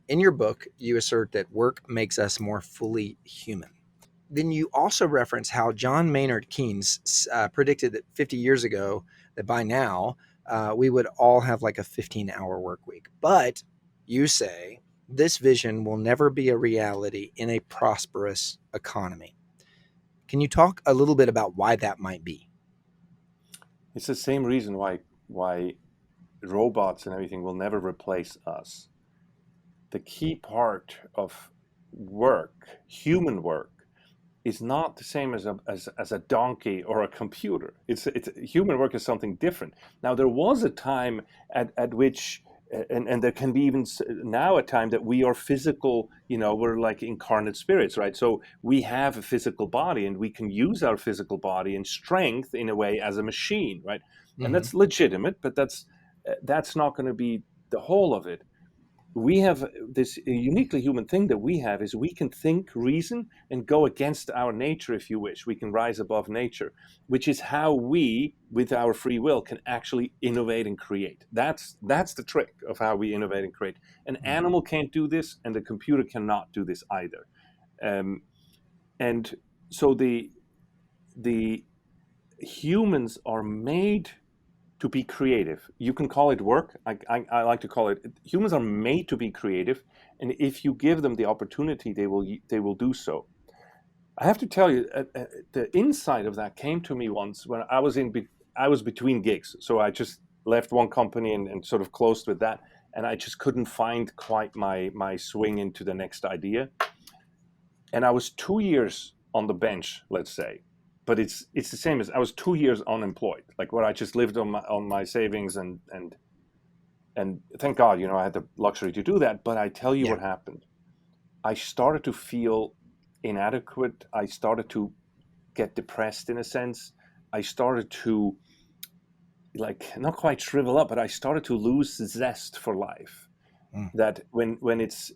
in your book, you assert that work makes us more fully human. Then you also reference how John Maynard Keynes predicted that 50 years ago that by now we would all have like a 15-hour work week. But you say this vision will never be a reality in a prosperous economy. Can you talk a little bit about why that might be? It's the same reason why robots and everything will never replace us. The key part of work, human work, is not the same as a donkey or a computer. It's human work is something different. Now there was a time at which and there can be even now a time that we are physical, we're like incarnate spirits, right? So we have a physical body and we can use our physical body and strength in a way as a machine, right? And Mm-hmm. that's legitimate, but that's not going to be the whole of it. We have this uniquely human thing that we have is we can think, reason, and go against our nature if you wish. We can rise above nature, which is how we, with our free will, can actually innovate and create. That's the trick of how we innovate and create. An Mm-hmm. animal can't do this, and the computer cannot do this either. Um, and so the humans are made to be creative. You can call it work. I like to call it, humans are made to be creative, and if you give them the opportunity, they will do so. I have to tell you, the insight of that came to me once when I was between gigs. So I just left one company and sort of closed with that, and I just couldn't find quite my swing into the next idea. And I was 2 years on the bench, let's say, but it's the same as I was 2 years unemployed, like where I just lived on my savings and thank God, I had the luxury to do that. But I tell you Yeah. what happened. I started to feel inadequate. I started to get depressed in a sense. I started to like not quite shrivel up, but I started to lose zest for life. Mm. That when it's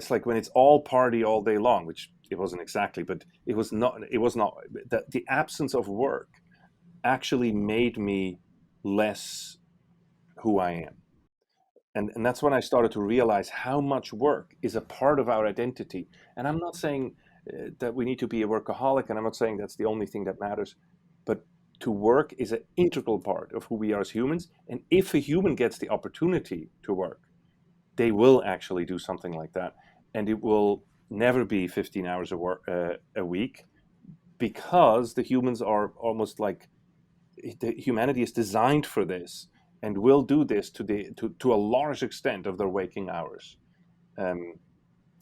like when it's all party all day long, which it wasn't exactly, but it was not that the absence of work actually made me less who I am. And that's when I started to realize how much work is a part of our identity. And I'm not saying that we need to be a workaholic, and I'm not saying that's the only thing that matters, but to work is an integral part of who we are as humans. And if a human gets the opportunity to work, they will actually do something like that, and it will never be 15 hours a week, because the humans are almost like the humanity is designed for this and will do this to a large extent of their waking hours. Um,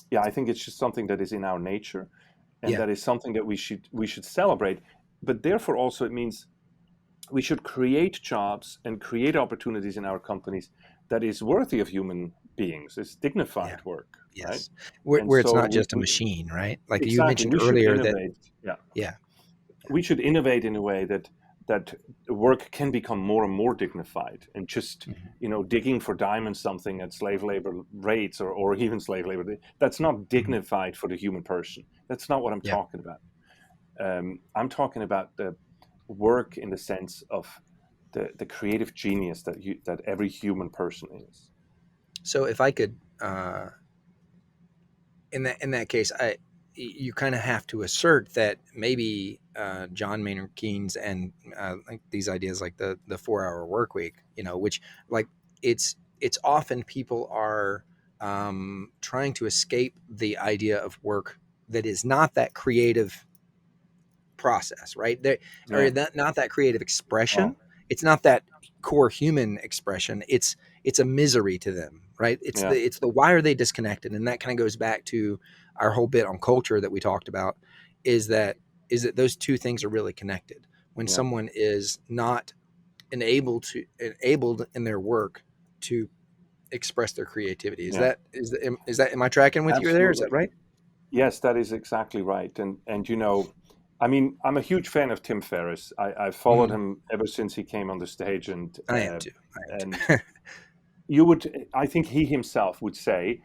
yeah, I think it's just something that is in our nature, and Yeah. that is something that we should celebrate. But therefore, also it means we should create jobs and create opportunities in our companies that is worthy of human beings. It's Yeah. dignified work, right? Yes. Where, And where it's so not just a machine, right? Like you exactly, mentioned we should earlier that, innovate. Yeah, yeah. we should innovate in a way that work can become more and more dignified, and just Mhm. digging for diamonds something at slave labor rates, or even slave labor, that's not Mhm. dignified for the human person. That's not what I'm Yeah. talking about. I'm talking about the work in the sense of the creative genius that every human person is. So if I could, in that case, you kind of have to assert that maybe John Maynard Keynes and like these ideas like the 4 hour work week, which like it's often people are trying to escape the idea of work that is not that creative process, right? There or Yeah. that not that creative Wow. expression. It's not that core human expression. It's a misery to them, right? Yeah. It's the why are they disconnected, and that kind of goes back to our whole bit on culture that we talked about. Is that is that those two things are really connected. When Yeah. someone is not enabled in their work to express their creativity, Yeah. is that am I tracking with you there? Is that Absolutely. right? Yes, that is exactly right. And I mean, I'm a huge fan of Tim Ferriss. I've followed Mm, him ever since he came on the stage, I am too. I am and too. I think he himself would say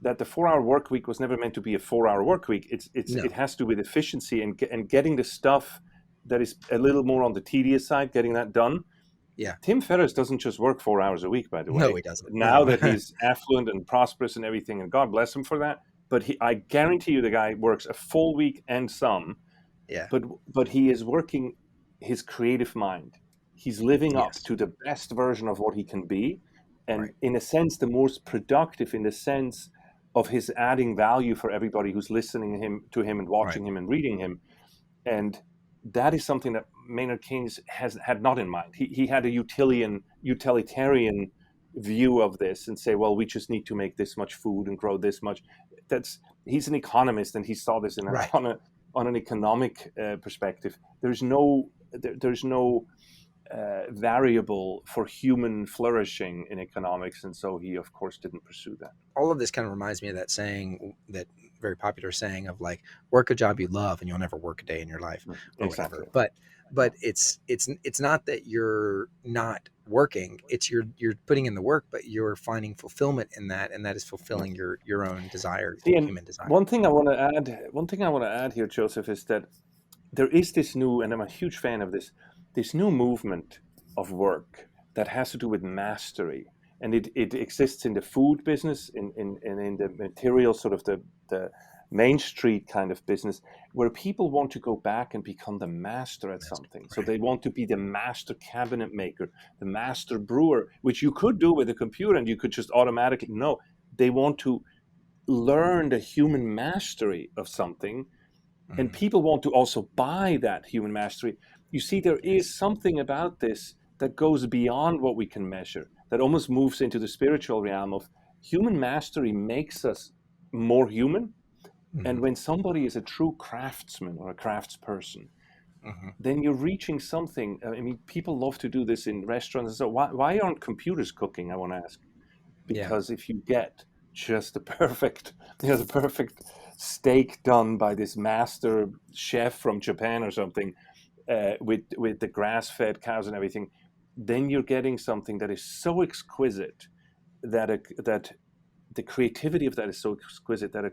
that the 4 hour work week was never meant to be a 4 hour work week. It No. has to do with efficiency and getting the stuff that is a little more on the tedious side, getting that done. Yeah. Tim Ferriss doesn't just work 4 hours a week, by the No, way. he doesn't. Now No. that he's affluent and prosperous and everything, and God bless him for that. But I guarantee you, the guy works a full week and some. Yeah. But he is working his creative mind. He's living up Yes. to the best version of what he can be, and Right. in a sense, the most productive in the sense of his adding value for everybody who's listening to him and Right. watching him and reading him. And that is something that Maynard Keynes had not in mind. He had a utilitarian view of this and say, well, we just need to make this much food and grow this much. He's an economist, and he saw this Right. on an economic perspective. There's no variable for human flourishing in economics, and so he, of course, didn't pursue that. All of this kind of reminds me of that saying, that very popular saying of like, work a job you love and you'll never work a day in your life, or whatever. Exactly. But it's not that you're not working, it's you're putting in the work, but you're finding fulfillment in that, and that is fulfilling your own desire, See, and human desire. one thing I want to add here, Joseph, is that there is this new, and I'm a huge fan of this new movement of work that has to do with mastery. And it exists in the food business, in the material, sort of the Main Street kind of business, where people want to go back and become the master at something. So Right. they want to be the master cabinet maker, the master brewer, which you could do with a computer and you could just automatically. No, they want to learn the human mastery of something, and Mhm. people want to also buy that human mastery. You see, there is something about this that goes beyond what we can measure, that almost moves into the spiritual realm of human mastery makes us more human. And Mhm. when somebody is a true craftsman or a craftsperson, Mhm. then you're reaching something. I mean, people love to do this in restaurants. So why aren't computers cooking? I want to ask. Yeah. Because if you get just the perfect, the perfect steak done by this master chef from Japan or something, with the grass-fed cows and everything, then you're getting something that is so exquisite that the creativity of that is so exquisite that a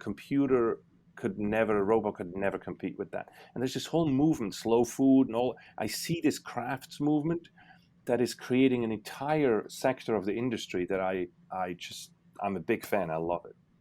robot could never compete with that. And there's this whole movement, slow food and all. I see this crafts movement that is creating an entire sector of the industry that I'm a big fan. I love it.